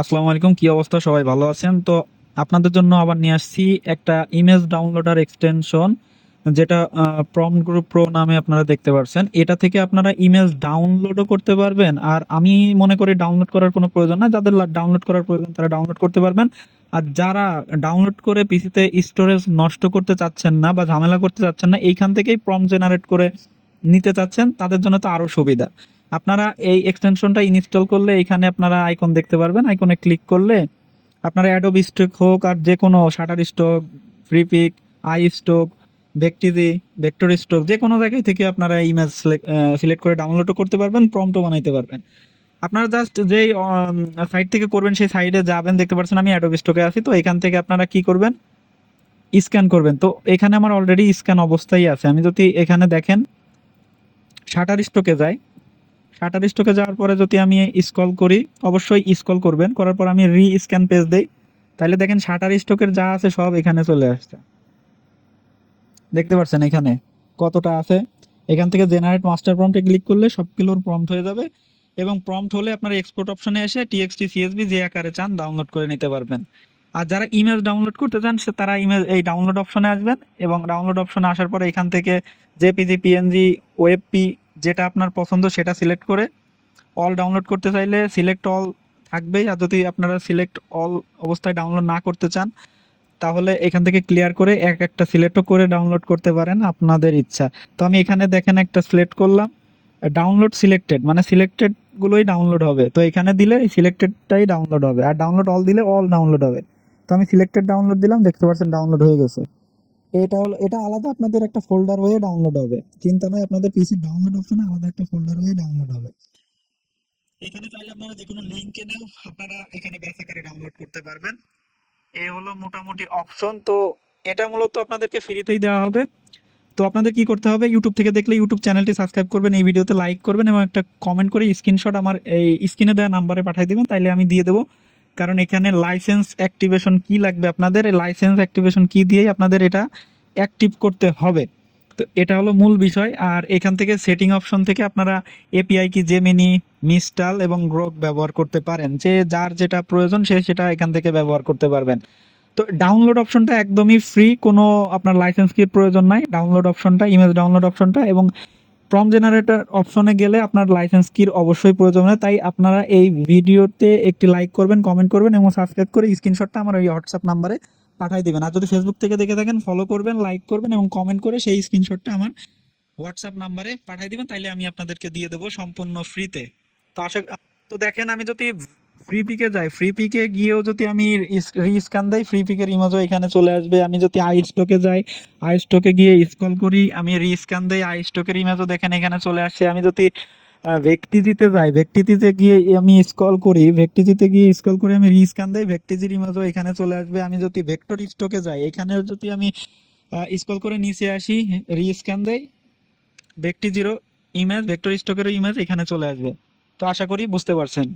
আসসালামু আলাইকুম, কি অবস্থা? সবাই ভালো আছেন তো? আপনাদের জন্য আবার নিয়ে আসছি একটা ইমেজ ডাউনলোডার এক্সটেনশন, যেটা প্রম্পট গ্রুপ প্রো নামে আপনারা দেখতে পাচ্ছেন। এটা থেকে আপনারা ইমেজ ডাউনলোডও করতে পারবেন, আর আমি মনে করি ডাউনলোড করার কোনো প্রয়োজন না। যাদের ডাউনলোড করার প্রয়োজন তারা ডাউনলোড করতে পারবেন। আর যারা ডাউনলোড করে পিসিতে স্টোরেজ নষ্ট করতে চাচ্ছেন না বা ঝামেলা করতে চাচ্ছেন না, এইখান থেকেই প্রম্পট জেনারেট করে নিতে চাচ্ছেন, তাদের জন্য তো আরো সুবিধা। আপনারা এই এক্সটেনশনটা ইনস্টল করলে এখানে আপনারা আইকন দেখতে পারবেন। আইকনে ক্লিক করলে আপনারা অ্যাডোব স্টক হোক আর যে কোনো Shutterstock, Freepik, iStock, Vecteezy, Vectorstock, যে কোনো জায়গায় থেকে আপনারা ইমেজ সিলেক্ট করে ডাউনলোডও করতে পারবেন, প্রম্পটও বানাইতে পারবেন। আপনারা জাস্ট যেই সাইট থেকে করবেন সেই সাইডে যাবেন, দেখতে পাচ্ছেন আমি অ্যাডোব স্টকে আছি। তো এখান থেকে আপনারা কি করবেন, স্ক্যান করবেন। তো এখানে আমার অলরেডি স্ক্যান অবস্থায় আছে। আমি যদি এখানে দেখেন শাটার স্টকে যাই, শাটার স্টকে যাওয়ার পরে যদি আমি স্ক্রল করি, অবশ্যই স্ক্রল করবেন, করার পর আমি রি স্ক্যান পেজ দেই, তাহলে দেখেন শাটার স্টকের যা আছে সব এখানে চলে আসছে। দেখতে পাচ্ছেন এখানে কতটা আছে। এখান থেকে জেনারেট মাস্টার প্রম্পটে ক্লিক করলে সবগুলোর প্রম্পট হয়ে যাবে, এবং প্রম্পট হলে আপনার এক্সপোর্ট অপশনে এসে টিএক্সটি সিএসভি যে আকারে চান ডাউনলোড করে নিতে পারবেন। আর যারা ইমেজ ডাউনলোড করতে চান তারা ইমেজ এই ডাউনলোড অপশনে আসবেন, এবং ডাউনলোড অপশনে আসার পরে এখান থেকে জেপিজি, পিএনজি, ওয়েবপি, যেটা আপনার পছন্দ সেটা সিলেক্ট করে অল ডাউনলোড করতে চাইলে সিলেক্ট অল থাকবেই। আর যদি আপনারা সিলেক্ট অল অবস্থায় ডাউনলোড না করতে চান, তাহলে এখান থেকে ক্লিয়ার করে এক একটা সিলেক্টও করে ডাউনলোড করতে পারেন, আপনাদের ইচ্ছা। তো আমি এখানে দেখেন একটা সিলেক্ট করলাম, ডাউনলোড সিলেক্টেড, মানে সিলেক্টেড গুলোই ডাউনলোড হবে। তো এখানে দিলে এই সিলেক্টেডটাই ডাউনলোড হবে, আর ডাউনলোড অল দিলে অল ডাউনলোড হবে। তো আমি সিলেক্টেড ডাউনলোড দিলাম, দেখতে পাচ্ছেন ডাউনলোড হয়ে গেছে। এটা হলো, এটা আলাদা আপনাদের একটা ফোল্ডার হয়ে ডাউনলোড হবে, চিন্তা নয়, আপনাদের পিসি ডাউনলোড অপশনে আলাদা একটা ফোল্ডার হয়ে ডাউনলোড হবে। এখানে চাইলে আপনারা যে কোনো লিঙ্ক এনেও আপনারা এখানে ব্যাচ আকারে ডাউনলোড করতে পারবেন। এই হলো মোটামুটি অপশন। তো এটা মূলত আপনাদেরকে ফ্রিতেই দেওয়া হবে। তো আপনাদের কি করতে হবে, ইউটিউব থেকে দেখলে ইউটিউব চ্যানেলটি সাবস্ক্রাইব করবেন, এই ভিডিওতে লাইক করবেন, এবং একটা কমেন্ট করে স্ক্রিনশট আমার এই স্ক্রিনে দেওয়া নাম্বারে পাঠিয়ে দিবেন, তাইলে আমি দিয়ে দেবো। কারণ এখানে লাইসেন্স অ্যাক্টিভেশন কি লাগবে, আপনাদের লাইসেন্স অ্যাক্টিভেশন কি দিয়েই আপনাদের এটা অ্যাক্টিভ করতে হবে। তো এটা হলো মূল বিষয়। আর এখান থেকে সেটিং অপশন থেকে আপনারা এপিআই কি, জেমিনি, মিস্টাল এবং গ্রোক ব্যবহার করতে পারেন। যে যার যেটা প্রয়োজন সে সেটা এখান থেকে ব্যবহার করতে পারবেন। তো ডাউনলোড অপশনটা একদমই ফ্রি, কোনো আপনার লাইসেন্স কির প্রয়োজন নাই। ডাউনলোড অপশনটা, ইমেজ ডাউনলোড অপশনটা এবং প্রম্পট জেনারেটর অপশনে গেলে আপনার লাইসেন্স কির অবশ্যই প্রয়োজন হয়। তাই আপনারা এই ভিডিওতে একটি লাইক করবেন, কমেন্ট করবেন এবং সাবস্ক্রাইব করে স্ক্রিনশটটা আমার ওই হোয়াটসঅ্যাপ নাম্বারে পাঠিয়ে দিবেন। আর যদি ফেসবুক থেকে দেখে থাকেন, ফলো করবেন, লাইক করবেন এবং কমেন্ট করে সেই স্ক্রিনশটটা আমার হোয়াটসঅ্যাপ নাম্বারে পাঠিয়ে দিবেন, তাইলে আমি আপনাদেরকে দিয়ে দেবো সম্পূর্ণ ফ্রিতে। তো আশা, তো দেখেন আমি যদি ফ্রি পিকে যাই, ফ্রি পিকে গিয়েও যদি আমি রিস্ক্যান দেই, ফ্রি পিকের ইমেজও এখানে চলে আসবে। আমি যদি আই স্টকে যাই, আই স্টকে গিয়ে স্ক্রল করি, আমি রিস্ক্যান দেই, আই স্টকের ইমেজও দেখেন এখানে চলে আসছে। আমি যদি ভেক্টিজিতে যাই, ভেক্টিজিতে গিয়ে আমি স্ক্রল করি, ভেক্টিজিতে গিয়ে স্ক্রল করে আমি রিস্ক্যান দেই, ভেক্টিজির ইমেজও এখানে চলে আসবে। আমি যদি ভেক্টর স্টকে যাই, এখানে যদি আমি স্ক্রল করে নিচে আসি, রিস্ক্যান দেই, ভেক্টিজিরও ইমেজ, ভেক্টর স্টকেরও ইমেজ এখানে চলে আসবে। তো আশা করি বুঝতে পারছেন।